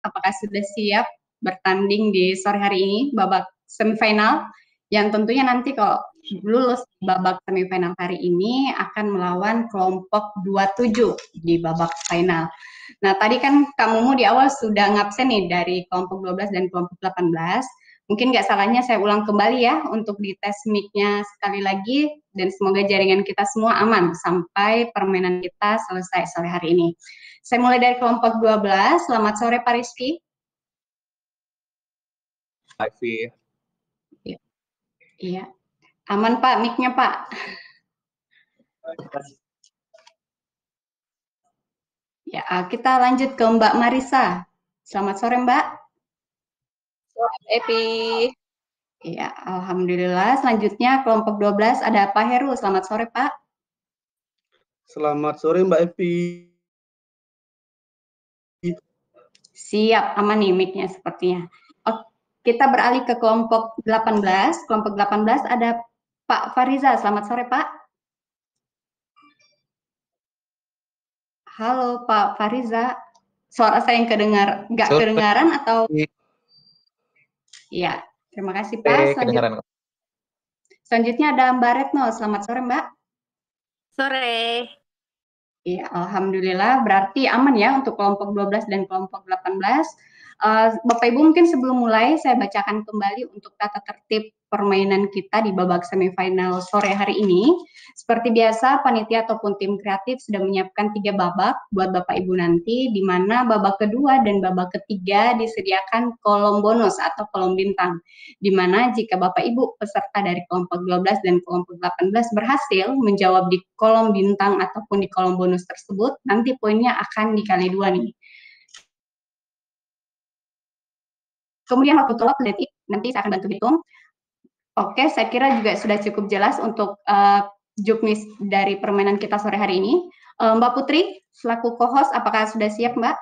apakah sudah siap bertanding di sore hari ini babak semifinal yang tentunya nanti kalau lulus babak semifinal hari ini akan melawan kelompok 27 di babak final. Nah, tadi kan Kak Mumu di awal sudah ngabsen nih dari kelompok 12 dan kelompok 18. Mungkin nggak salahnya saya ulang kembali ya untuk dites mic-nya sekali lagi dan semoga jaringan kita semua aman sampai permainan kita selesai sore hari ini. Saya mulai dari kelompok 12. Selamat sore Pak Rizky. Ivy. Iya. Aman Pak, mic-nya Pak. Ya, kita lanjut ke Mbak Marisa. Selamat sore Mbak. Sore Epi. Ya, alhamdulillah. Selanjutnya kelompok 12 ada Pak Heru. Selamat sore Pak. Selamat sore Mbak Epi. Siap, aman nih mic-nya sepertinya. Kita beralih ke kelompok 18. Kelompok 18 ada Pak Fariza. Selamat sore Pak. Halo Pak Fariza. Suara saya yang nggak kedengaran atau? Iya, terima kasih Pak. Selanjutnya ada Mbak Retno. Selamat sore Mbak. Sore. Iya, alhamdulillah berarti aman ya untuk kelompok 12 dan kelompok 18. Bapak Ibu mungkin sebelum mulai saya bacakan kembali untuk tata tertib permainan kita di babak semifinal sore hari ini. Seperti biasa, panitia ataupun tim kreatif sudah menyiapkan 3 babak buat Bapak Ibu nanti, di mana babak kedua dan babak ketiga disediakan kolom bonus atau kolom bintang, di mana jika Bapak Ibu peserta dari kelompok 12 dan kelompok 18 berhasil menjawab di kolom bintang ataupun di kolom bonus tersebut, nanti poinnya akan dikali 2 nih. Kemudian waktu tolak detik, nanti saya akan bantu hitung. Oke, saya kira juga sudah cukup jelas untuk juknis dari permainan kita sore hari ini. Mbak Putri, selaku co-host, apakah sudah siap Mbak?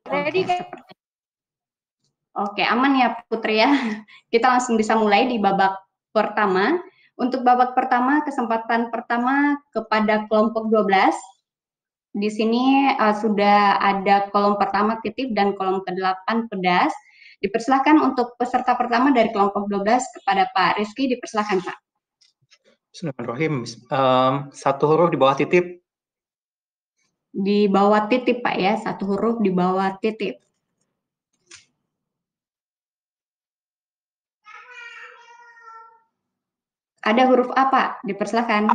Ready. Oke, aman ya Putri ya. Kita langsung bisa mulai di babak pertama. Untuk babak pertama, kesempatan pertama kepada kelompok 12. Di sini sudah ada kolom pertama titip dan kolom ke-8 pedas. Dipersilahkan untuk peserta pertama dari kelompok 12 kepada Pak Rizky, dipersilahkan Pak. Bismillahirrahmanirrahim. Satu huruf di bawah titip. Di bawah titip Pak ya, satu huruf di bawah titip. Ada huruf apa? Dipersilahkan.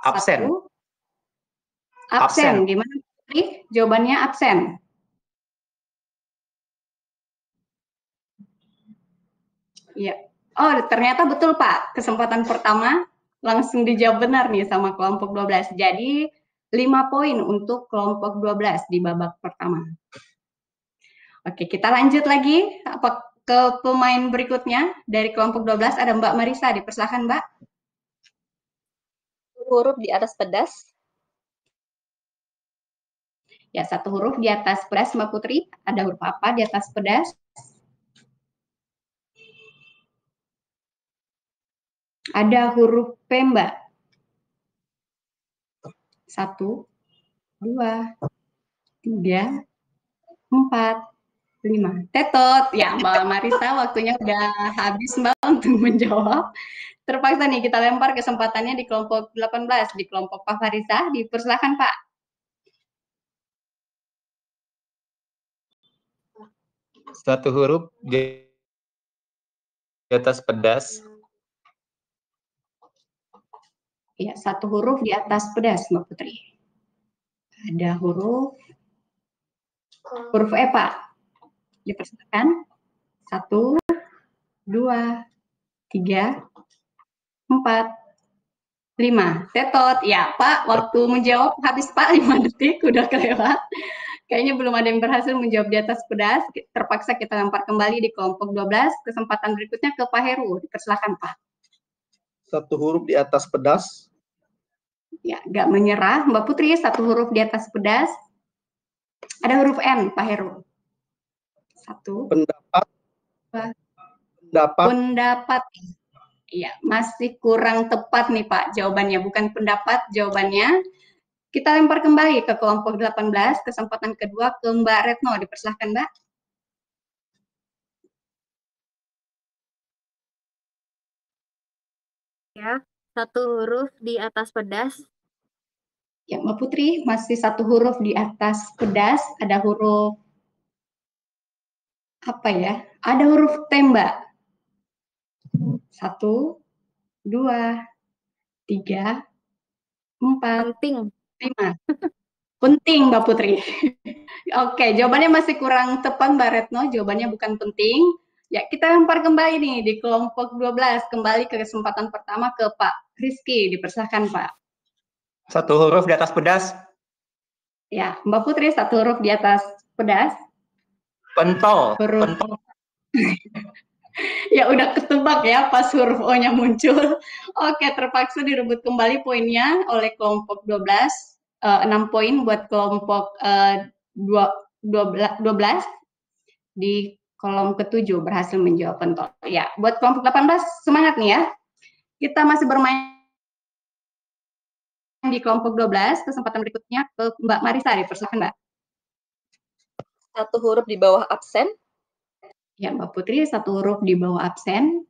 Absen. Absen. Gimana Putri? Jawabannya absen. Iya. Oh, ternyata betul Pak. Kesempatan pertama langsung dijawab benar nih sama kelompok 12. Jadi 5 poin untuk kelompok 12 di babak pertama. Oke, kita lanjut lagi ke pemain berikutnya. Dari kelompok 12 ada Mbak Marisa. Dipersilahkan Mbak. Huruf di atas pedas. Ya, satu huruf di atas pedas Mbak Putri. Ada huruf apa di atas pedas? Ada huruf P, Mbak. 1, 2, 3, 4, 5. Tetot. Ya, Mbak Marisa, waktunya udah habis, Mbak, untuk menjawab. Terpaksa nih kita lempar kesempatannya di kelompok 18, di kelompok Pak Farisa. Dipersilakan, Pak. Satu huruf di atas pedas. Ya, satu huruf di atas pedas, Mbak Putri. Ada huruf E, Pak. Dipersilakan. 1, 2, 3, 4, 5. Tetot. Ya, Pak, waktu menjawab habis, Pak. 5 detik, udah kelewat. Kayaknya belum ada yang berhasil menjawab di atas pedas. Terpaksa kita lempar kembali di kelompok 12. Kesempatan berikutnya ke Pak Heru. Dipersilakan, Pak. Satu huruf di atas pedas. Ya, nggak menyerah. Mbak Putri, satu huruf di atas pedas. Ada huruf N, Pak Heru. 1. Pendapat. 2. Pendapat. Iya, masih kurang tepat nih Pak jawabannya. Bukan pendapat jawabannya. Kita lempar kembali ke kelompok 18, kesempatan kedua ke Mbak Retno, dipersilahkan Mbak. Ya, satu huruf di atas pedas. Ya, Mbak Putri, masih satu huruf di atas pedas, ada huruf apa ya? Ada huruf T, Mbak. 1, 2, 3, 4, Penting. 5. Penting, Mbak Putri. Oke, jawabannya masih kurang tepat, Mbak Retno. Jawabannya bukan penting. Ya, kita lempar kembali nih di kelompok 12. Kembali ke kesempatan pertama ke Pak Rizky. Dipersilahkan, Pak. Satu huruf di atas pedas. Ya, Mbak Putri, satu huruf di atas pedas. Pentol. Huruf. Pentol. Ya, udah ketebak ya pas huruf O-nya muncul. Oke, terpaksa direbut kembali poinnya oleh kelompok 12. 6 poin buat kelompok 12. Di kolom ke-7 berhasil menjawab pentol. Ya, buat kelompok 18 semangat nih ya. Kita masih bermain di kelompok 12, kesempatan berikutnya ke Mbak Marisa, dipersilakan Mbak. Satu huruf di bawah absen. Ya, Mbak Putri, satu huruf di bawah absen.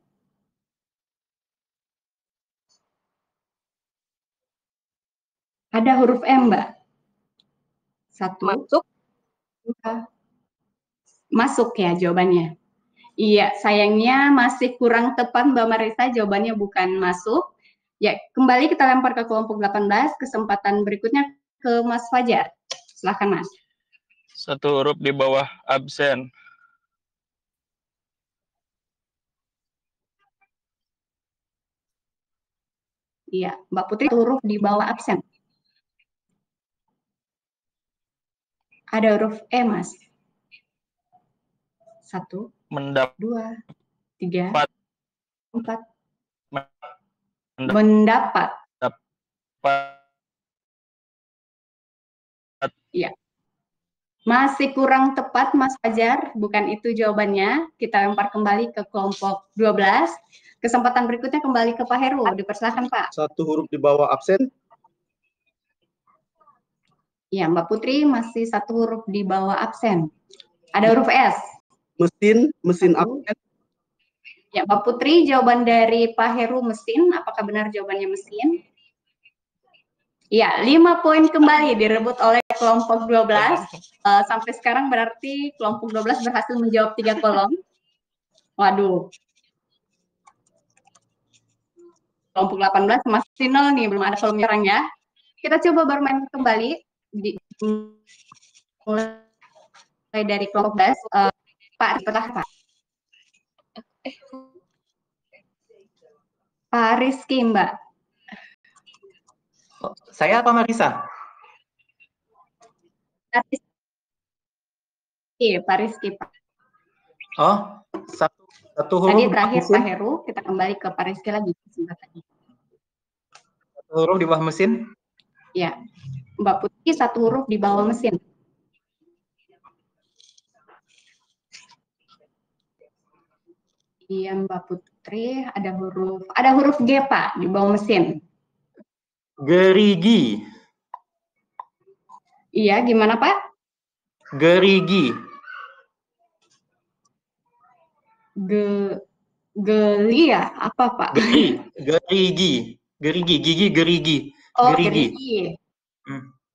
Ada huruf M, Mbak. Satu. Masuk. Masuk ya jawabannya. Iya, sayangnya masih kurang tepat Mbak Marisa, jawabannya bukan masuk. Ya, kembali kita lempar ke kelompok 18, kesempatan berikutnya ke Mas Fajar. Silahkan Mas. Satu huruf di bawah absen. Iya, Mbak Putri, satu huruf di bawah absen. Ada huruf E, Mas. 1, Mendapat. 2, 3, 4. Mendapat. Mendapat. Iya. Masih kurang tepat, Mas Fajar. Bukan itu jawabannya. Kita lempar kembali ke kelompok 12. Kesempatan berikutnya kembali ke Pak Heru. Dipersilakan, Pak. Satu huruf di bawah absen. Ya, Mbak Putri masih satu huruf di bawah absen. Ada huruf S. Mesin Satu. absen. Ya, Mbak Putri, jawaban dari Pak Heru mesin. Apakah benar jawabannya mesin? Ya, 5 poin kembali direbut oleh kelompok 12. Sampai sekarang berarti kelompok 12 berhasil menjawab 3 kolom. Waduh. Kelompok 18 masih 0 nih, belum ada kolom nyerang ya. Kita coba bermain kembali. Mulai dari kelompok 12. Pak, setelah Pak. Pak Rizky, Mbak. Saya apa Marisa? Pak Rizky, Pak. Oh, satu huruf Tadi di bawah terakhir mesin. Pak Heru, kita kembali ke Pak Rizky lagi. Satu huruf di bawah mesin. Ya, Mbak Putri satu huruf di bawah mesin. Iya, Mbak Putri ada huruf G, Pak, di bawah mesin. Gerigi. Iya, gimana Pak? Gerigi. Geli ya? Apa Pak? Gerigi. Gigi, gerigi. Oh, Gerigi. gerigi.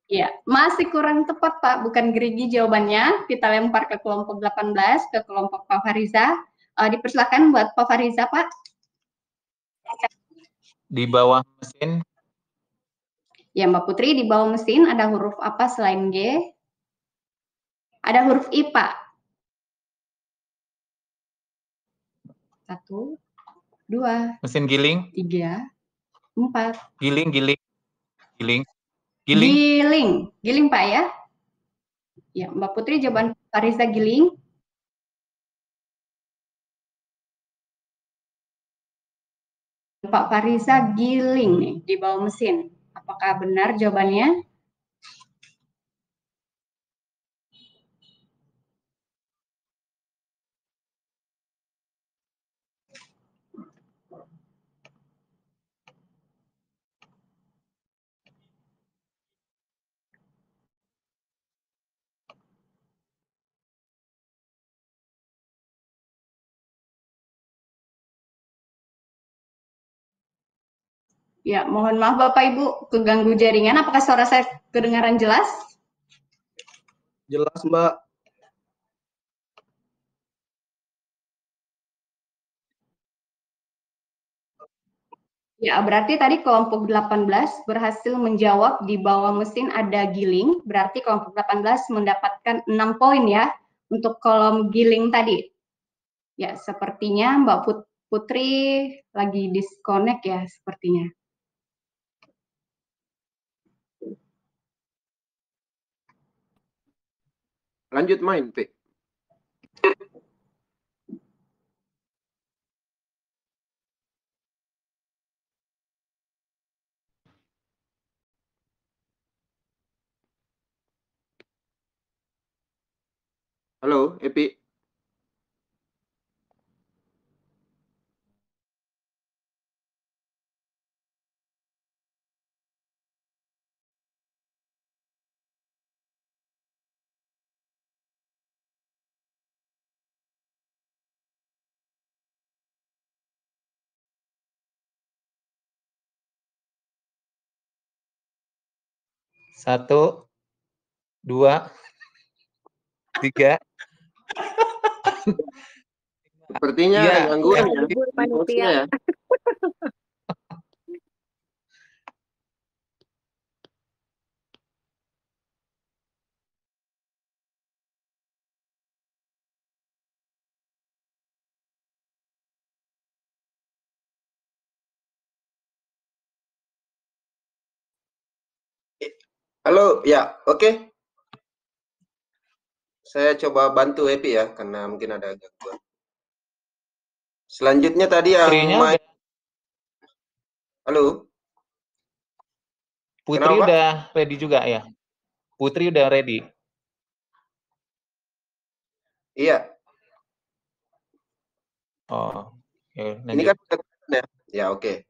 Ya, masih kurang tepat Pak, bukan gerigi jawabannya. Kita lempar ke kelompok 18, ke kelompok Pak Fariza. Dipersilakan buat Pak Fariza, Pak. Di bawah mesin. Ya, Mbak Putri, di bawah mesin ada huruf apa selain G? Ada huruf I, Pak. 1, 2, Mesin giling. 3, 4. Giling. Giling Pak ya. Ya, Mbak Putri jawaban Fariza giling. Pak Fariza giling nih di bawah mesin. Apakah benar jawabannya? Ya, mohon maaf Bapak Ibu keganggu jaringan. Apakah suara saya kedengaran jelas? Jelas, Mbak. Ya, berarti tadi kelompok 18 berhasil menjawab di bawah mesin ada giling. Berarti kelompok 18 mendapatkan 6 poin ya untuk kolom giling tadi. Ya, sepertinya Mbak Putri lagi disconnect ya sepertinya. Lanjut main, P. Halo, Epi. Satu, dua, tiga. Sepertinya Iya, ada gangguan ya. ya. Libur panitia. Ya. Halo, ya, oke. Saya coba bantu Epi ya, karena mungkin ada gangguan. Selanjutnya tadi yang Putrinya main. udah, Halo, Putri Kenapa, Pak? udah ready juga ya? Putri udah ready. Iya. Oh, oke, Ini lanjut. kan ya. Ya, oke.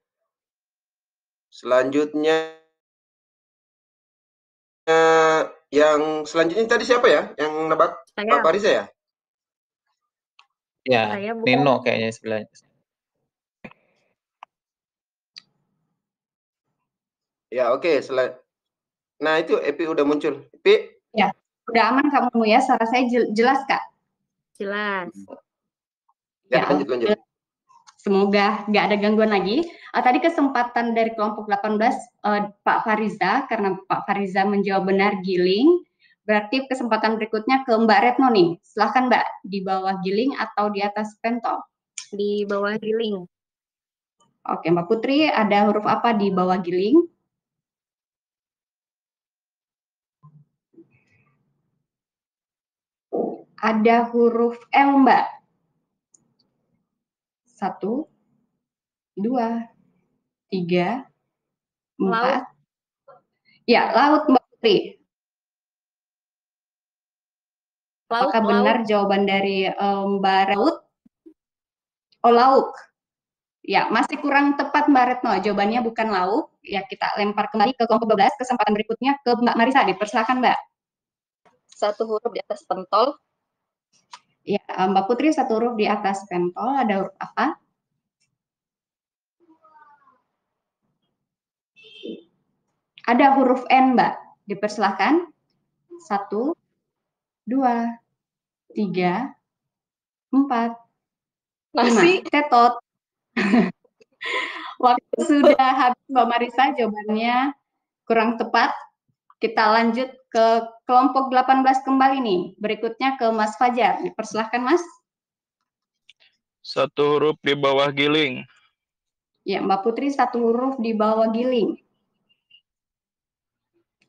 Selanjutnya yang selanjutnya tadi siapa ya? Yang nebak Pak Saya, Parisa ya? Ya, saya bukan. Nino kayaknya sebelahnya. Ya, oke. Nah, itu Epi udah muncul. Epi, Ya, udah aman kamu ya, suara saya jelas Kak? Jelas. ya, Ya, lanjut. semoga nggak ada gangguan lagi. Tadi kesempatan dari kelompok 18 Pak Fariza, karena Pak Fariza menjawab benar giling. Berarti kesempatan berikutnya ke Mbak Retno nih. Silahkan Mbak, di bawah giling atau di atas pentol? Di bawah giling. Oke, Mbak Putri, ada huruf apa di bawah giling? Ada huruf L, Mbak. 1, 2, 3, 4. Ya, laut Mbak Putri. Apakah benar jawaban dari Mbak Raut? Oh, lauk. Ya, masih kurang tepat Mbak Retno. Jawabannya bukan lauk. Ya, kita lempar kembali ke kelompok 12. Kesempatan berikutnya ke Mbak Marisa. Dipersilakan, Mbak. Satu huruf di atas pentol. Ya, Mbak Putri satu huruf di atas pentol. Ada huruf apa? Ada huruf N, Mbak. Dipersilakan. 1, 2, 3, 4, 5. Tetot. Waktu sudah habis Mbak Marisa, jawabannya kurang tepat. Kita lanjut ke kelompok 18 kembali nih. Berikutnya ke Mas Fajar. Dipersilahkan Mas. Satu huruf di bawah giling. Ya, Mbak Putri satu huruf di bawah giling.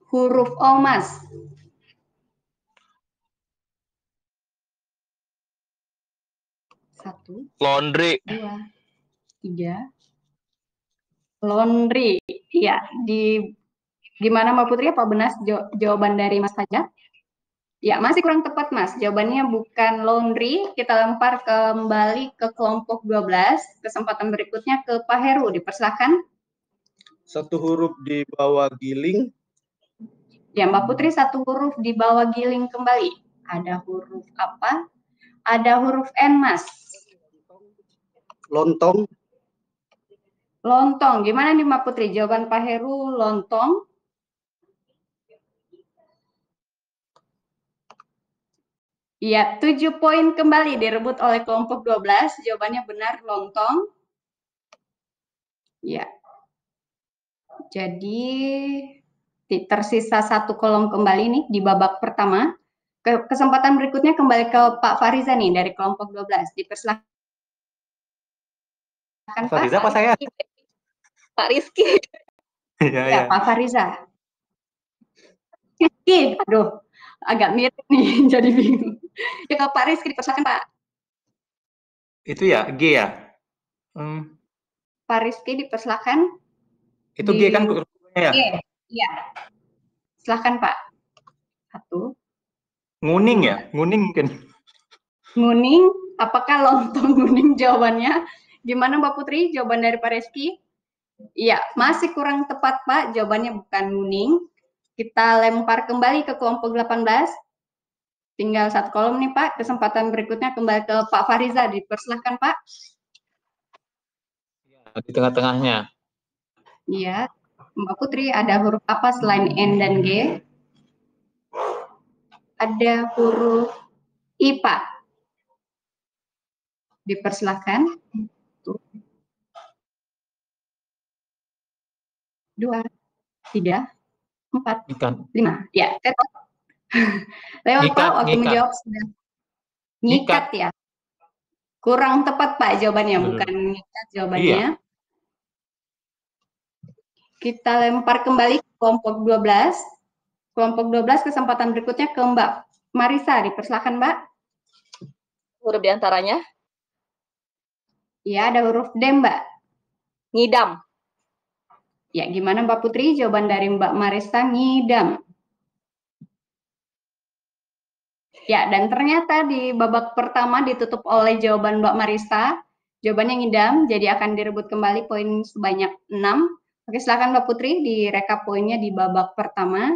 Huruf O, Mas. 1, Laundry. 2, 3. Laundry. Ya, gimana Mbak Putri? Apa benar jawaban dari Mas Fajar? Ya, masih kurang tepat, Mas. Jawabannya bukan laundry. Kita lempar kembali ke kelompok 12. Kesempatan berikutnya ke Pak Heru. Dipersilakan. Satu huruf di bawah giling. Ya, Mbak Putri satu huruf di bawah giling kembali. Ada huruf apa? Ada huruf N, Mas. Lontong. Lontong. Gimana nih Mbak Putri? Jawaban Pak Heru lontong. Iya, 7 poin kembali direbut oleh kelompok 12. Jawabannya benar, lontong. Ya. Jadi tersisa 1 kolom kembali nih di babak pertama. Kesempatan berikutnya kembali ke Pak Fariza nih dari kelompok 12. Dipersilakan Pak. Fariza apa saya? Pak Rizky. Iya, Ya, Pak Fariza. Rizky, aduh, agak mirip nih, jadi bingung. Ya, ke Pak Rizky dipersilakan Pak. Itu ya, G ya? Pak Rizky dipersilakan. Itu G kan hurufnya ya? G, iya. Silakan Pak. 1. Nguning ya? Nguning mungkin. Nguning, apakah lontong nguning jawabannya? Gimana Mbak Putri, jawaban dari Pak Rizky? Iya, masih kurang tepat Pak, jawabannya bukan nguning. Kita lempar kembali ke kelompok 18. Tinggal 1 kolom nih Pak, kesempatan berikutnya kembali ke Pak Fariza, dipersilahkan Pak. Di tengah-tengahnya. Iya, Mbak Putri ada huruf apa selain N dan G? Ada huruf I Pak. Dipersilahkan. 2, 3, 4, Ikan. 5. Ya, lewat Ngikat, Pak, waktu ngikat. menjawab sudah. Ngikat ya. Kurang tepat Pak jawabannya, bukan ngikat jawabannya. Iya. Kita lempar kembali ke kelompok 12. Kelompok 12 kesempatan berikutnya ke Mbak Marisa, dipersilakan Mbak. Huruf diantaranya. Ya, ada huruf D Mbak. Ngidam. Ya, gimana Mbak Putri? Jawaban dari Mbak Marisa, ngidam. Ya, dan ternyata di babak pertama ditutup oleh jawaban Mbak Marisa. Jawabannya ngidam, jadi akan direbut kembali poin sebanyak 6. Oke, silakan Mbak Putri direkap poinnya di babak pertama.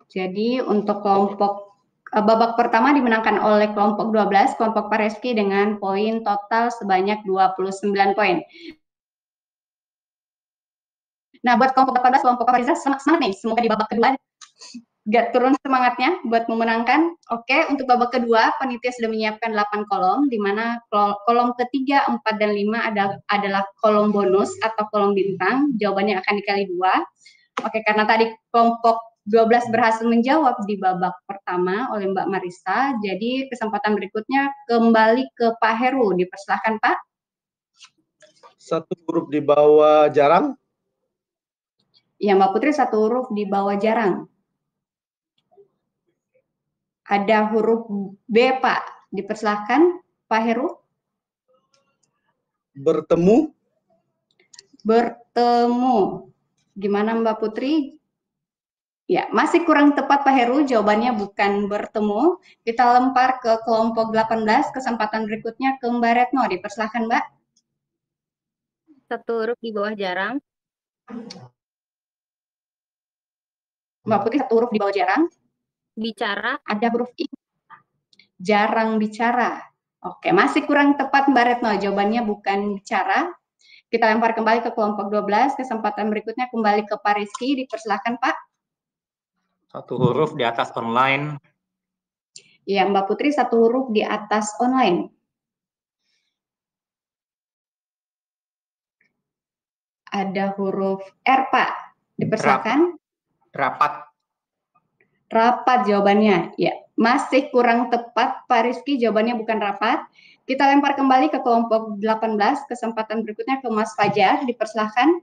Jadi untuk kelompok babak pertama dimenangkan oleh kelompok 12, kelompok Pak Rizky dengan poin total sebanyak 29 poin. Nah, buat kelompok 18, kelompok Fariza semangat nih. Semoga di babak kedua gak turun semangatnya buat memenangkan. Oke, untuk babak kedua, panitia sudah menyiapkan 8 kolom, di mana kolom ketiga, 4, dan 5 adalah kolom bonus atau kolom bintang. Jawabannya akan dikali 2. Oke, karena tadi kelompok 12 berhasil menjawab di babak pertama oleh Mbak Marisa, jadi kesempatan berikutnya kembali ke Pak Heru. Dipersilahkan Pak. 1 huruf di bawah jarang. Ya, Mbak Putri 1 huruf di bawah jarang. Ada huruf B, Pak. Dipersilahkan, Pak Heru. Bertemu. Bertemu. Gimana Mbak Putri? Ya, masih kurang tepat Pak Heru. Jawabannya bukan bertemu. Kita lempar ke kelompok 18. Kesempatan berikutnya ke Mbak Retno. Dipersilahkan, Mbak. 1 huruf di bawah jarang. Mbak Putri 1 huruf di bawah jarang. Bicara. Ada huruf I. Jarang bicara. Oke, masih kurang tepat Mbak Retno. Jawabannya bukan bicara. Kita lempar kembali ke kelompok 12. Kesempatan berikutnya kembali ke Pak Rizky. Dipersilahkan Pak. 1 huruf di atas online. Ya, Mbak Putri 1 huruf di atas online. Ada huruf R, Pak. Dipersilakan. Rapat. Rapat jawabannya. Ya, masih kurang tepat Pak Rizky, jawabannya bukan rapat. Kita lempar kembali ke kelompok 18. Kesempatan berikutnya ke Mas Fajar. Dipersilakan.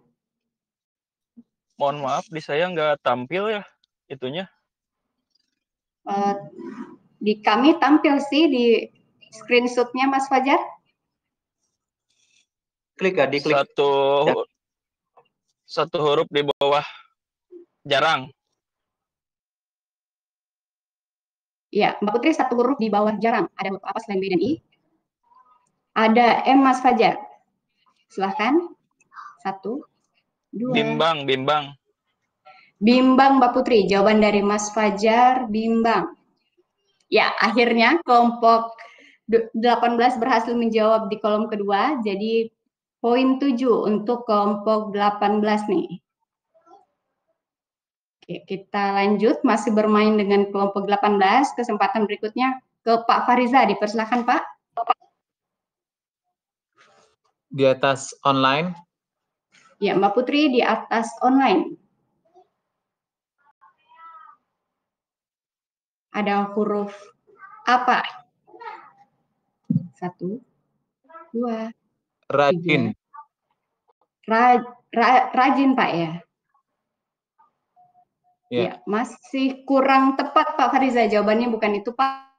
Mohon maaf, di saya nggak tampil ya itunya. Di kami tampil sih di screenshotnya Mas Fajar. Klik ya, diklik. 1 huruf di bawah jarang. Ya, Mbak Putri 1 huruf di bawah jarang. Ada huruf apa selain B dan I? Ada M, Mas Fajar. Silahkan. 1, 2. Bimbang. Bimbang, Mbak Putri. Jawaban dari Mas Fajar, bimbang. Ya, akhirnya kelompok 18 berhasil menjawab di kolom kedua, jadi poin 7 untuk kelompok 18 nih. Oke, kita lanjut, masih bermain dengan kelompok 18, kesempatan berikutnya ke Pak Fariza, dipersilakan Pak. Di atas online. Ya, Mbak Putri di atas online. Ada huruf apa? 1, 2, Rajin. 3. Rajin Pak ya? Ya. Ya, masih kurang tepat Pak Fariza, jawabannya bukan itu Pak.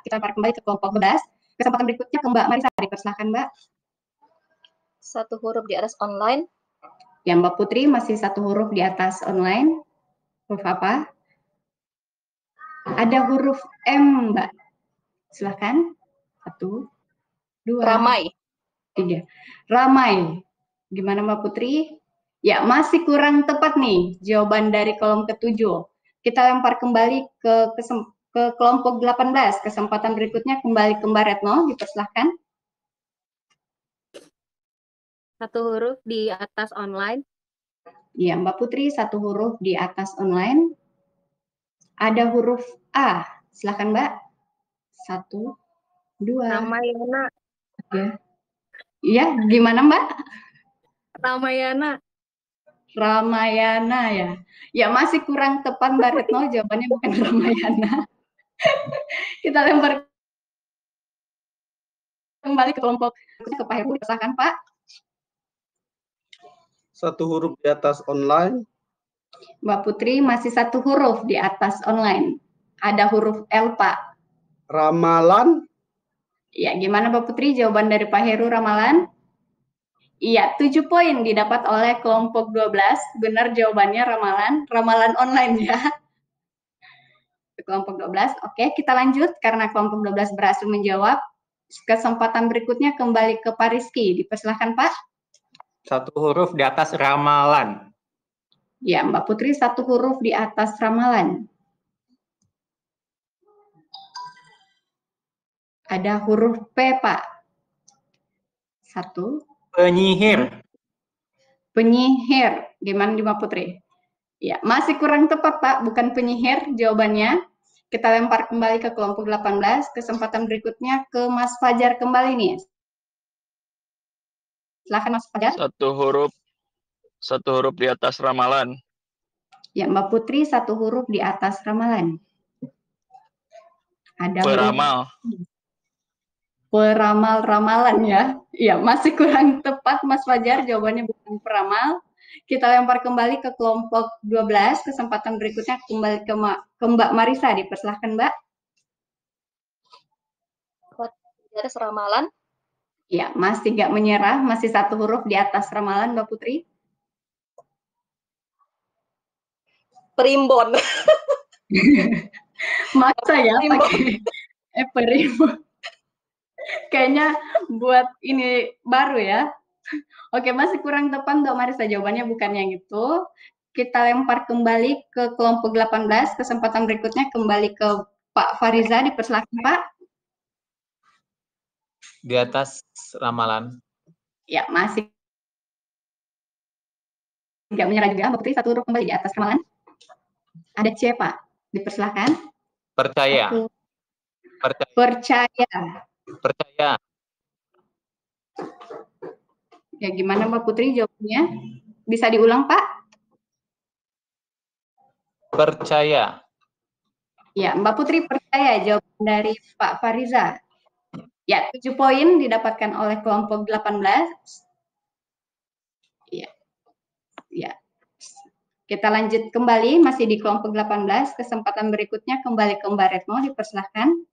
Kita kembali ke kelompok 11. Kesempatan berikutnya ke Mbak Marisa, dipersilakan Mbak. 1 huruf di atas online. Ya, Mbak Putri masih 1 huruf di atas online. Huruf apa? Ada huruf M, Mbak. Silakan. 1, 2, Ramai. 3. Ramai. Gimana Mbak Putri? Ya, masih kurang tepat nih jawaban dari kolom ke-7. Kita lempar kembali ke kelompok 18. Kesempatan berikutnya kembali ke Mbak Retno, dipersilahkan. 1 huruf di atas online. Ya, Mbak Putri 1 huruf di atas online. Ada huruf A. Silakan Mbak. 1, 2, Ramayana. 3. Iya, gimana Mbak? Ramayana. Ramayana ya. Ya, masih kurang tepat Mbak Retno, jawabannya bukan Ramayana. Kita lempar kembali ke kelompok ke Pak Heru, dipersilakan Pak. 1 huruf di atas online. Mbak Putri masih 1 huruf di atas online. Ada huruf L Pak. Ramalan. Ya, gimana Mbak Putri jawaban dari Pak Heru, ramalan? Iya, 7 poin didapat oleh kelompok 12. Benar jawabannya ramalan. Ramalan online ya. Kelompok 12. Oke, kita lanjut karena kelompok 12 berhasil menjawab. Kesempatan berikutnya kembali ke Pak Rizky. Dipersilahkan Pak. 1 huruf di atas ramalan. Ya, Mbak Putri 1 huruf di atas ramalan. Ada huruf P, Pak. 1. Penyihir. Penyihir. Gimana di Mbak Putri? Ya, masih kurang tepat, Pak. Bukan penyihir jawabannya. Kita lempar kembali ke kelompok 18. Kesempatan berikutnya ke Mas Fajar kembali nih. Silakan Mas Fajar. 1 huruf di atas ramalan. Ya, Mbak Putri 1 huruf di atas ramalan. Ada Peramal. Peramal, ramalan ya. Ya, masih kurang tepat Mas Fajar, jawabannya bukan peramal. Kita lempar kembali ke kelompok 12. Kesempatan berikutnya kembali ke Mbak Marisa, dipersilahkan Mbak. Di atas ramalan. Ya, masih nggak menyerah, masih 1 huruf di atas ramalan Mbak Putri. Perimbon. Masa ya pakai perimbon. Kayaknya buat ini baru ya. Oke, masih kurang tepat Mbak Marisa, jawabannya bukan yang itu. Kita lempar kembali ke kelompok 18. Kesempatan berikutnya kembali ke Pak Fariza, dipersilakan Pak. Di atas ramalan. Ya, masih nggak menyerah juga Mbak Putri, 1 huruf kembali di atas ramalan. Ada C, Pak. Dipersilakan. Percaya. Percaya. Percaya. Ya, gimana Mbak Putri jawabnya? Bisa diulang, Pak? Percaya. Ya, Mbak Putri percaya jawaban dari Pak Fariza. Ya, 7 poin didapatkan oleh kelompok 18. Ya. Ya. Kita lanjut kembali, masih di kelompok 18. Kesempatan berikutnya kembali ke Mbak Retno, dipersilahkan.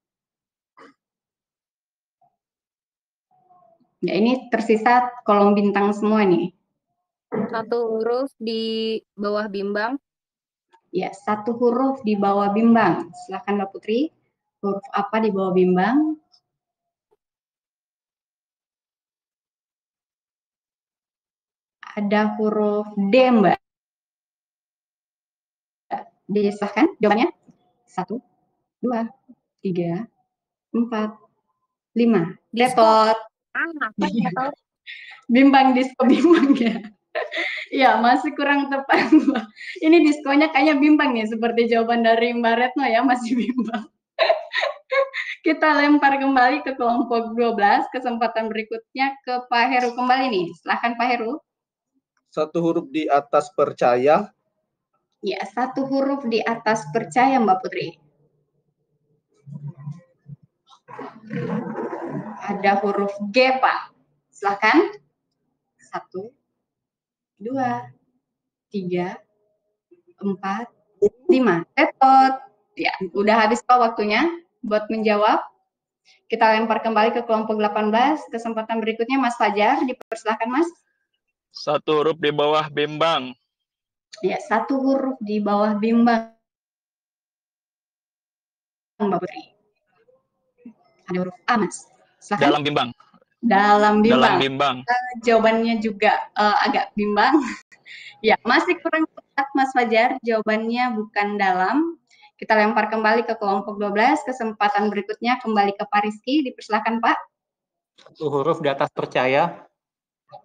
Ya, ini tersisa kolom bintang semua nih. 1 huruf di bawah bimbang. Ya, 1 huruf di bawah bimbang. Silakan Mbak Putri. Huruf apa di bawah bimbang? Ada huruf D, Mbak. Disilahkan jawabannya. 1, 2, 3, 4, 5. Disko. Tetot. Apa nggak tahu. Bimbang, disko, bimbang ya. Ya, masih kurang tepat. Ini diskonya kayaknya bimbang nih, seperti jawaban dari Mbak Retno ya, masih bimbang. Kita lempar kembali ke kelompok 12, kesempatan berikutnya ke Pak Heru kembali nih. Silahkan Pak Heru. Satu huruf di atas percaya. Ya, satu huruf di atas percaya Mbak Putri. Ada huruf G, Pak. Silahkan. 1, 2, 3, 4, 5. Tetot. Ya, udah habis Pak waktunya buat menjawab. Kita lempar kembali ke kelompok 18. Kesempatan berikutnya Mas Fajar. Dipersilahkan Mas. Satu huruf di bawah bimbang. Ya, satu huruf di bawah bimbang Mbak Putri. Ada huruf A, Mas. Silahkan. Dalam bimbang. Dalam bimbang. Dalam bimbang. Jawabannya juga agak bimbang. Ya, masih kurang tepat Mas Fajar. Jawabannya bukan dalam. Kita lempar kembali ke kelompok 12. Kesempatan berikutnya kembali ke Pak Rizky. Dipersilahkan Pak. Satu huruf di atas percaya.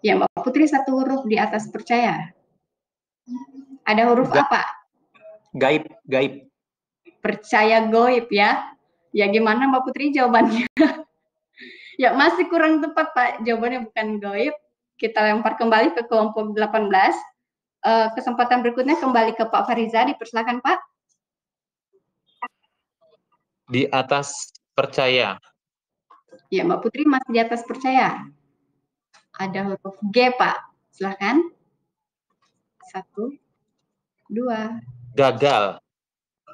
Ya, Mbak Putri satu huruf di atas percaya. Ada huruf apa? Gaib, gaib. Percaya goib ya. Ya gimana Mbak Putri jawabannya? Ya masih kurang tepat Pak. Jawabannya bukan goib. Kita lempar kembali ke kelompok 18. Kesempatan berikutnya kembali ke Pak Fariza. Dipersilakan Pak. Di atas percaya. Ya Mbak Putri masih di atas percaya. Ada huruf G Pak. Silahkan. 1, 2. Gagal.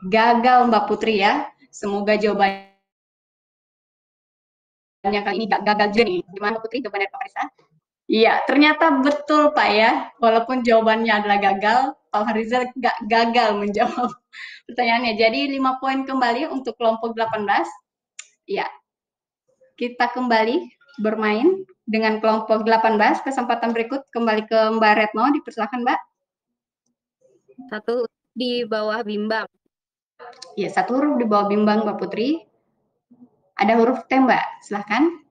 Gagal Mbak Putri ya. Semoga jawabannya kali ini gagal juga nih. Gimana Mbak Putri jawaban dari Pak Fariza? Iya, ternyata betul Pak ya. Walaupun jawabannya adalah gagal, Pak Fariza nggak gagal menjawab pertanyaannya. Jadi 5 poin kembali untuk kelompok 18. Iya. Kita kembali bermain dengan kelompok 18. Kesempatan berikut kembali ke Mbak Retno. Dipersilakan Mbak. Satu di bawah bimbang. Iya, satu huruf di bawah bimbang Mbak Putri. Ada huruf T Mbak. Silahkan.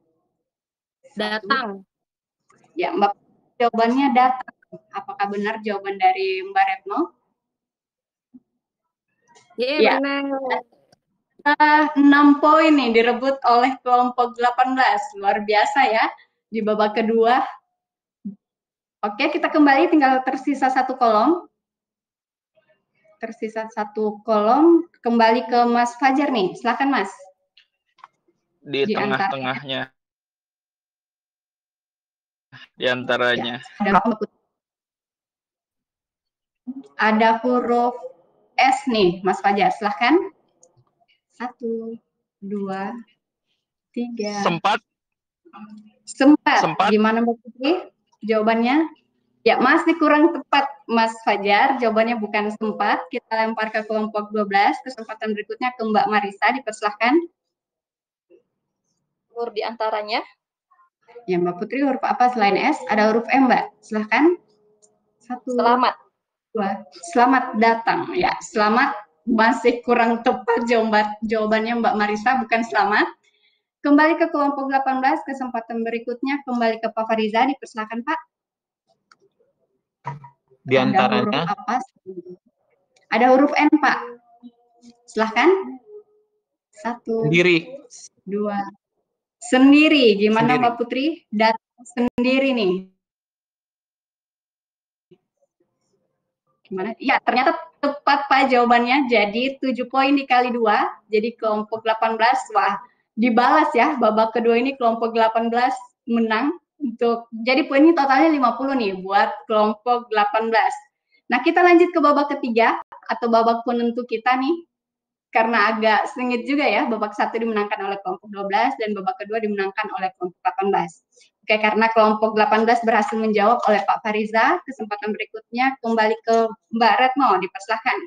Datang. Ya, Mbak, jawabannya datang. Apakah benar jawaban dari Mbak Retno? Ya. Benar. 6 poin nih direbut oleh kelompok 18. Luar biasa ya. Di babak kedua. Oke, kita kembali tinggal tersisa satu kolom. Tersisa satu kolom. Kembali ke Mas Fajar nih. Silakan Mas. Di tengah-tengahnya. Di antaranya. Ya, ada huruf S nih, Mas Fajar. Silahkan. 1, 2, 3. Sempat. Sempat. Gimana Mbak Putri? Jawabannya? Ya, masih kurang tepat Mas Fajar. Jawabannya bukan sempat. Kita lempar ke kelompok 12. Kesempatan berikutnya ke Mbak Marisa. Dipersilahkan. Huruf di antaranya. Ya, Mbak Putri huruf apa selain S? Ada huruf M, Mbak. Silahkan. 1, Selamat. 2. Selamat datang. Ya, selamat masih kurang tepat jawabannya Mbak Marisa, bukan selamat. Kembali ke kelompok 18, kesempatan berikutnya kembali ke Pak Fariza. Dipersilakan Pak. Di antaranya. Ada huruf apa? Ada huruf N Pak. Silahkan. 1, Sendiri. 2. Sendiri. Gimana Sendiri. Mbak Putri? Datang sendiri nih. Gimana? Ya, ternyata tepat Pak jawabannya. Jadi 7 poin dikali 2. Jadi kelompok 18, wah dibalas ya. Babak kedua ini kelompok 18 menang. Jadi poinnya totalnya 50 nih buat kelompok 18. Nah, kita lanjut ke babak ketiga atau babak penentu kita nih. Karena agak sengit juga ya, babak 1 dimenangkan oleh kelompok 12 dan babak kedua dimenangkan oleh kelompok 18. Oke, karena kelompok 18 berhasil menjawab oleh Pak Fariza, kesempatan berikutnya kembali ke Mbak Retno, dipersilahkan.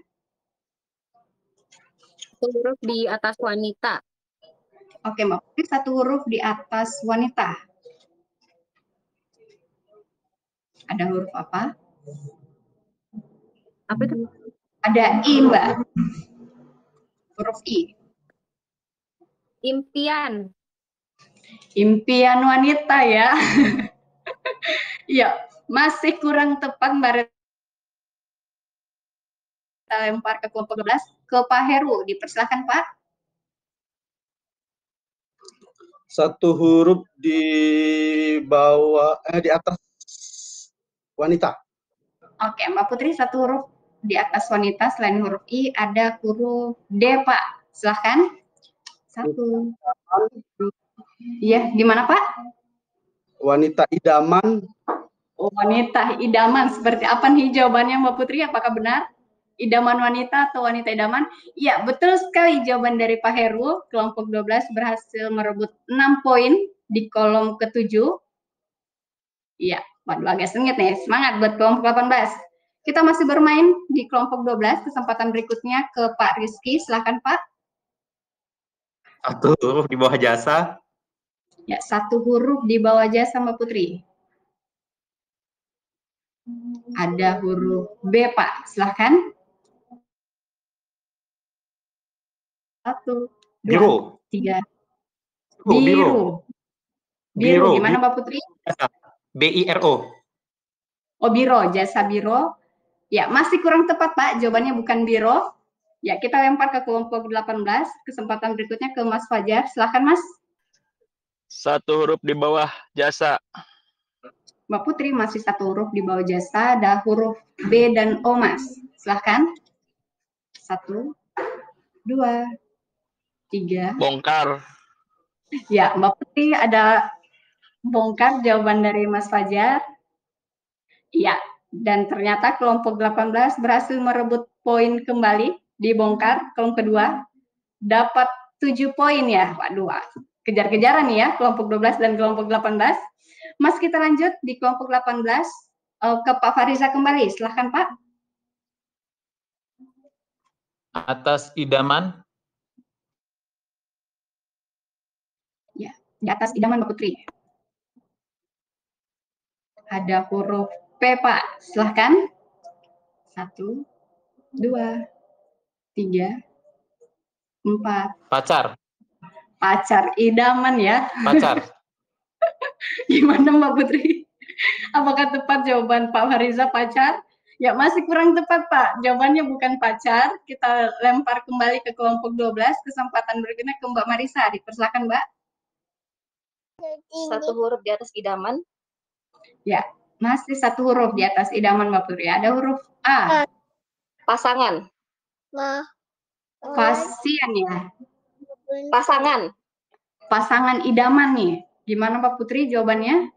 Satu huruf di atas wanita. Oke, Mbak Putri, satu huruf di atas wanita. Ada huruf apa? Apa itu? Ada I, Mbak. Huruf I. Impian. Impian wanita ya. Iya, masih kurang tepat Mbak Ret. Kita lempar ke kelompok 12 ke Pak Heru. Dipersilakan Pak. Satu huruf di bawah, di atas wanita. Oke, Mbak Putri, satu huruf di atas wanita selain huruf I ada huruf D, Pak. Silahkan. Satu. Iya, gimana Pak? Wanita idaman. Oh, wanita idaman. Seperti apa nih jawabannya Mbak Putri? Apakah benar? Idaman wanita atau wanita idaman? Iya, betul sekali jawaban dari Pak Heru. Kelompok 12 berhasil merebut 6 poin di kolom ke-7. Iya, waduh agak sengit nih. Semangat buat kelompok 18. Kita masih bermain di kelompok 12. Kesempatan berikutnya ke Pak Rizky. Silakan Pak. Satu huruf di bawah jasa. Ya, satu huruf di bawah jasa Mbak Putri. Ada huruf B, Pak. Silahkan. Satu, dua, Biro. tiga. Oh, biro. Biru. Biru. Biro. Gimana Mbak Putri? BIRO. Oh, biro. Jasa biro. Ya, masih kurang tepat, Pak. Jawabannya bukan biro. Ya, kita lempar ke kelompok 18. Kesempatan berikutnya ke Mas Fajar. Silahkan, Mas. Satu huruf di bawah jasa. Mbak Putri masih satu huruf di bawah jasa. Ada huruf B dan O, Mas. Silahkan. Satu, dua, tiga. Bongkar. Ya, Mbak Putri ada bongkar jawaban dari Mas Fajar. Iya, dan ternyata kelompok 18 berhasil merebut poin kembali, dibongkar kelompok kedua, dapat 7 poin ya. Waduh, kejar-kejaran nih ya, kelompok 12 dan kelompok 18. Mas, kita lanjut di kelompok 18 ke Pak Fariza kembali. Silahkan Pak. Atas idaman. Ya, di atas idaman Mbak Putri. Ada huruf P, Pak. Silahkan. 1, 2, 3, 4. Pacar. Pacar idaman ya. Pacar. Gimana Mbak Putri? Apakah tepat jawaban Pak Fariza pacar? Ya, masih kurang tepat Pak. Jawabannya bukan pacar. Kita lempar kembali ke kelompok 12. Kesempatan berikutnya ke Mbak Marisa. Dipersilakan Mbak. Satu huruf di atas idaman. Ya, masih satu huruf di atas idaman Mbak Putri. Ada huruf A. Pasangan. Pasien ya. Pasangan. Pasangan idaman nih. Gimana Mbak Putri jawabannya?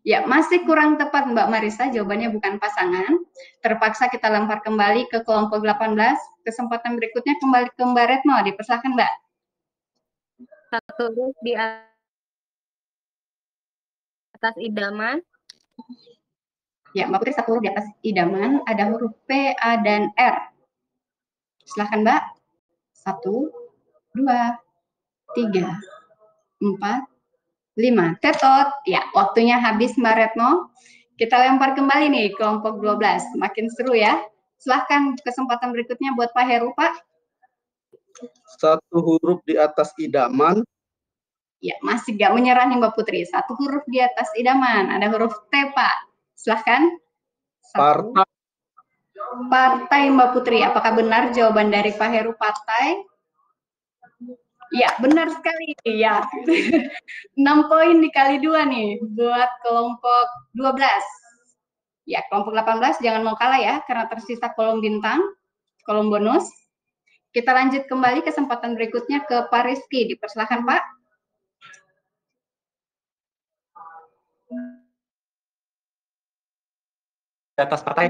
Ya, masih kurang tepat Mbak Marisa, jawabannya bukan pasangan. Terpaksa kita lempar kembali ke kelompok 18. Kesempatan berikutnya kembali ke Mbak Retno. Dipersilakan Mbak. Satu huruf di atas idaman. Ya, Mbak Putri satu huruf di atas idaman. Ada huruf P, A, dan R. Silahkan Mbak. 1, 2, 3, 4, 5. Tetot. Ya, waktunya habis Mbak Retno. Kita lempar kembali nih kelompok 12. Makin seru ya. Silahkan kesempatan berikutnya buat Pak Heru, Pak. Satu huruf di atas idaman. Ya, masih gak menyerah nih Mbak Putri. Satu huruf di atas idaman. Ada huruf T, Pak. Silahkan. Partai. Partai Mbak Putri. Apakah benar jawaban dari Pak Heru partai? Ya, benar sekali. Ya. 6 poin dikali 2 nih buat kelompok 12. Ya, kelompok 18 jangan mau kalah ya, karena tersisa kolom bintang, kolom bonus. Kita lanjut kembali kesempatan berikutnya ke Pak Rizky. Dipersilakan Pak. Di atas partai.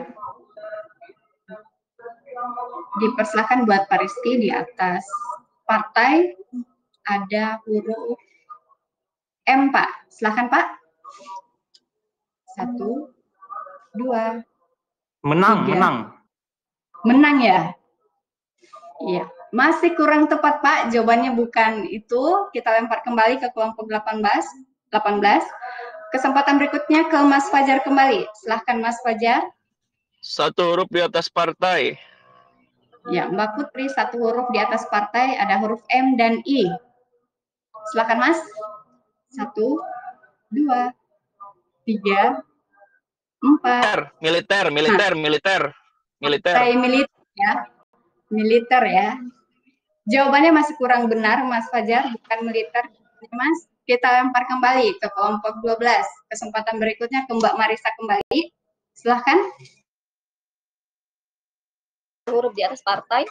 Dipersilakan buat Pak Rizky di atas partai. Ada huruf M, Pak. Silakan Pak. 1, 2, Menang, 3. menang. Menang ya? Iya. Masih kurang tepat Pak. Jawabannya bukan itu. Kita lempar kembali ke kelompok 18. Kesempatan berikutnya ke Mas Fajar kembali. Silahkan Mas Fajar. Satu huruf di atas partai. Ya, Mbak Putri satu huruf di atas partai. Ada huruf M dan I. Silakan Mas. 1, 2, 3, 4. Militer. Partai militer ya. Militer ya. Jawabannya masih kurang benar, Mas Fajar, bukan militer. Mas, kita lempar kembali ke kelompok 12. Kesempatan berikutnya ke Mbak Marisa kembali. Silahkan. Huruf di atas partai.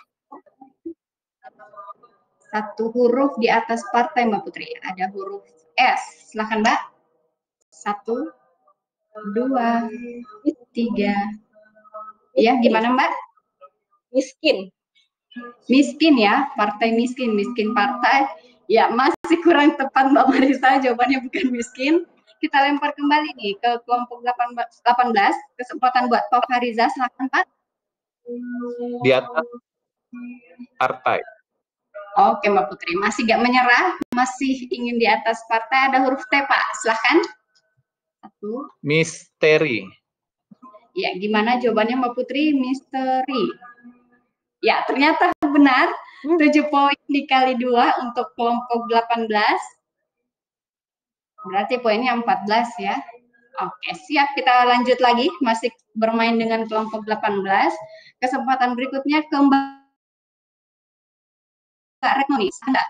1 huruf di atas partai, Mbak Putri. Ada huruf S. Silahkan, Mbak. 1, 2, 3. Ya, gimana, Mbak? Miskin. Miskin ya, partai miskin. Miskin partai. Ya, masih kurang tepat, Mbak Marisa. Jawabannya bukan miskin. Kita lempar kembali nih ke kelompok 18. Kesempatan buat Pak Fariza. Silahkan, Pak. Di atas partai. Oke, Mbak Putri. Masih gak menyerah? Masih ingin di atas partai? Ada huruf T, Pak. Silahkan. 1. Misteri. Ya, gimana jawabannya Mbak Putri? Misteri. Ya, ternyata benar. 7 poin dikali 2 untuk kelompok 18. Berarti poinnya 14 ya. Oke, siap. Kita lanjut lagi. Masih bermain dengan kelompok 18. Kesempatan berikutnya ke Mbak Retno. Anda.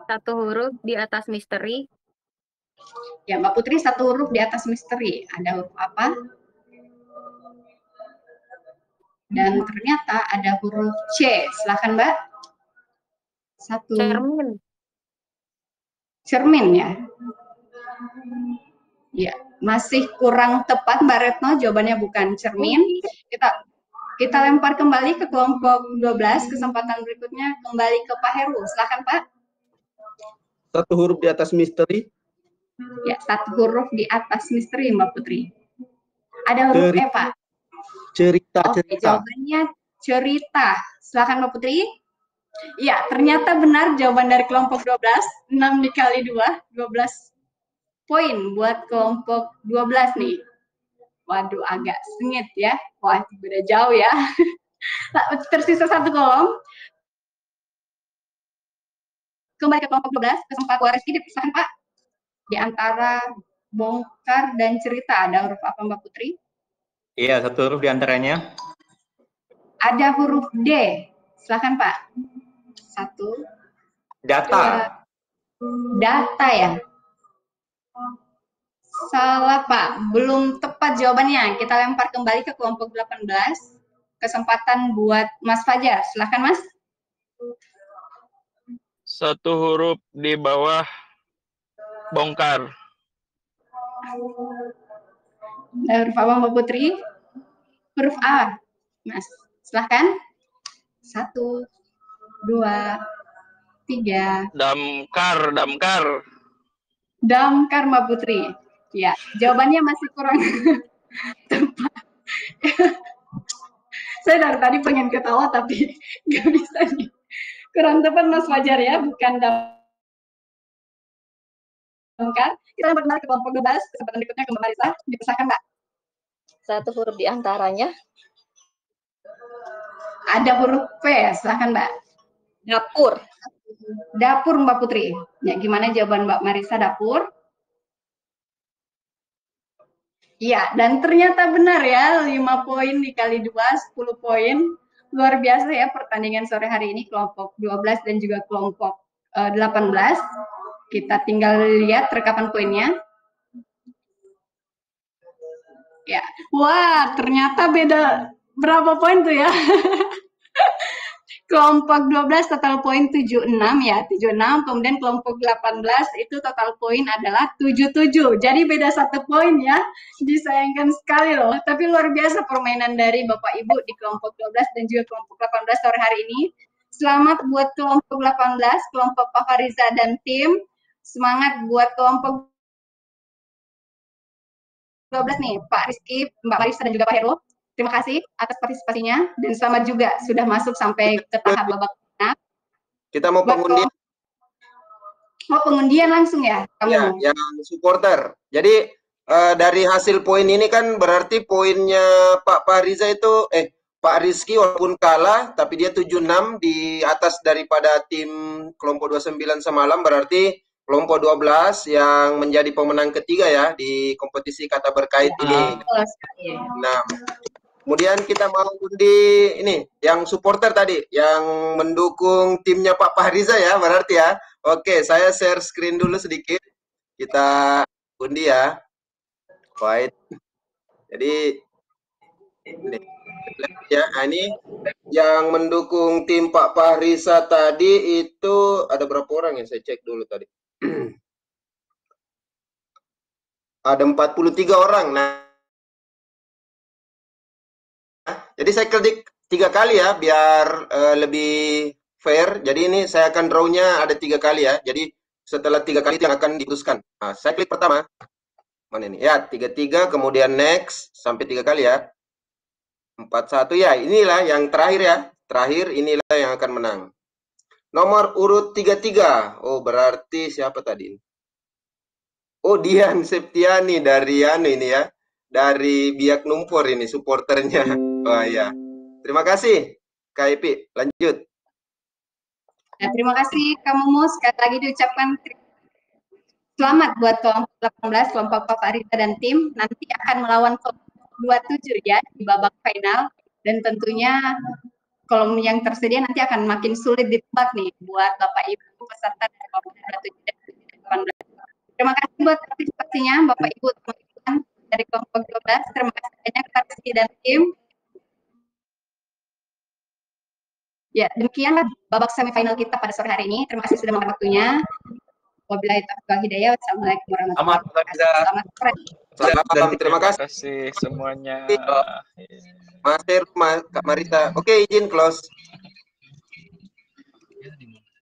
1 huruf di atas misteri. Ya, Mbak Putri 1 huruf di atas misteri. Ada huruf apa? Dan ternyata ada huruf C. Silahkan, Mbak. 1. Cermin. Cermin ya. Ya, masih kurang tepat, Mbak Retno. Jawabannya bukan cermin. Kita lempar kembali ke kelompok 12. Kesempatan berikutnya kembali ke Pak Heru. Silahkan, Pak. 1 huruf di atas misteri. Ya, 1 huruf di atas misteri, Mbak Putri. Ada huruf E, Pak. Cerita. Oke, jawabannya cerita. Silakan Mbak Putri. Ya, ternyata benar jawaban dari kelompok 12. 6 dikali 2, 12 poin buat kelompok 12 nih. Waduh, agak sengit ya. Wah, beda jauh ya. Tersisa 1 kolom. Kembali ke kelompok 12, kesempatan Pak Rizky, dipersilakan Pak. Di antara bongkar dan cerita, ada huruf apa Mbak Putri? Iya, 1 huruf di antaranya. Ada huruf D. Silakan Pak. 1. Data. 2. Data ya. Salah Pak. Belum tepat jawabannya. Kita lempar kembali ke kelompok 18. Kesempatan buat Mas Fajar. Silakan Mas. 1 huruf di bawah bongkar. Huruf apa Mbak Putri? Huruf A. Mas. Silakan. 1, 2, 3. Damkar. Damkar Mbak Putri. Ya, jawabannya masih kurang tepat. Saya dari tadi pengen ketawa tapi nggak bisa nih. Kurang tepat Mas Fajar ya, bukan damkar. Kita kembali ke kelompok 12. Kesempatan berikutnya ke Mbak Marisa. Dipersilakan Mbak. 1 huruf di antaranya. Ada huruf P. Silakan Mbak. Dapur. Dapur Mbak Putri. Ya, gimana jawaban Mbak Marisa dapur? Iya, dan ternyata benar ya, 5 poin dikali 2, 10 poin. Luar biasa ya pertandingan sore hari ini, kelompok 12 dan juga kelompok 18. Kita tinggal lihat rekapan poinnya. Ya, wah ternyata beda berapa poin tuh ya. Kelompok 12 total poin 76 ya, 76. Kemudian kelompok 18 itu total poin adalah 77. Jadi beda 1 poin ya. Disayangkan sekali loh. Tapi luar biasa permainan dari Bapak Ibu di kelompok 12 dan juga kelompok 18 sore hari ini. Selamat buat kelompok 18, kelompok Pak Fariza dan tim. Semangat buat kelompok 12 nih, Pak Rizky, Mbak Marisa dan juga Pak Heru. Terima kasih atas partisipasinya dan selamat juga sudah masuk sampai ke tahap babak final. Kita mau pengundian. Oh, pengundian langsung ya? Kamu? Ya, yang supporter. Jadi dari hasil poin ini kan berarti poinnya Pak Fariza itu Pak Rizky walaupun kalah, tapi dia 76 di atas daripada tim kelompok 29 semalam, berarti kelompok 12 yang menjadi pemenang ketiga ya di kompetisi kata berkait ini. Nah, kemudian kita mau undi ini, yang supporter tadi, yang mendukung timnya Pak Fahriza ya, berarti ya. Oke, saya share screen dulu sedikit. Kita undi ya. Baik. Jadi, ini. Ya, ini yang mendukung tim Pak Fahriza tadi itu ada berapa orang yang saya cek dulu tadi. Ada 43 orang. Nah, jadi saya klik 3 kali ya biar lebih fair. Jadi ini saya akan draw-nya ada 3 kali ya. Jadi setelah 3 kali itu yang akan diputuskan. Nah, saya klik pertama. Mana ini? Ya, 33 kemudian next sampai 3 kali ya. 41 ya, inilah yang terakhir ya. Terakhir inilah yang akan menang. Nomor urut 33. Oh, berarti siapa tadi? Oh, Dian Septiani dari ini ya. Dari Biak Numpur ini supporternya. Wah ya. Terima kasih KIP. Lanjut. Nah, terima kasih Kak Mumu. Sekali lagi diucapkan selamat buat kelompok 18, kelompok Pak Fahriza dan tim. Nanti akan melawan kelompok 27 ya di babak final, dan tentunya kolom yang tersedia nanti akan makin sulit ditebak nih buat Bapak Ibu peserta dari kelompok 27 dan 18. Terima kasih buat partisipasinya Bapak Ibu teman-teman dari kelompok 12. Terima kasih banyak Kak Rizky dan tim. Ya, demikianlah babak semifinal kita pada sore hari ini. Terima kasih sudah mengambil waktunya. Wabillahi taufiq wal hidayah. Wassalamualaikum warahmatullahi wabarakatuh. Selamat sore. Salam, terima kasih. Terima kasih semuanya. Mas Kak Marita. Oke, izin close.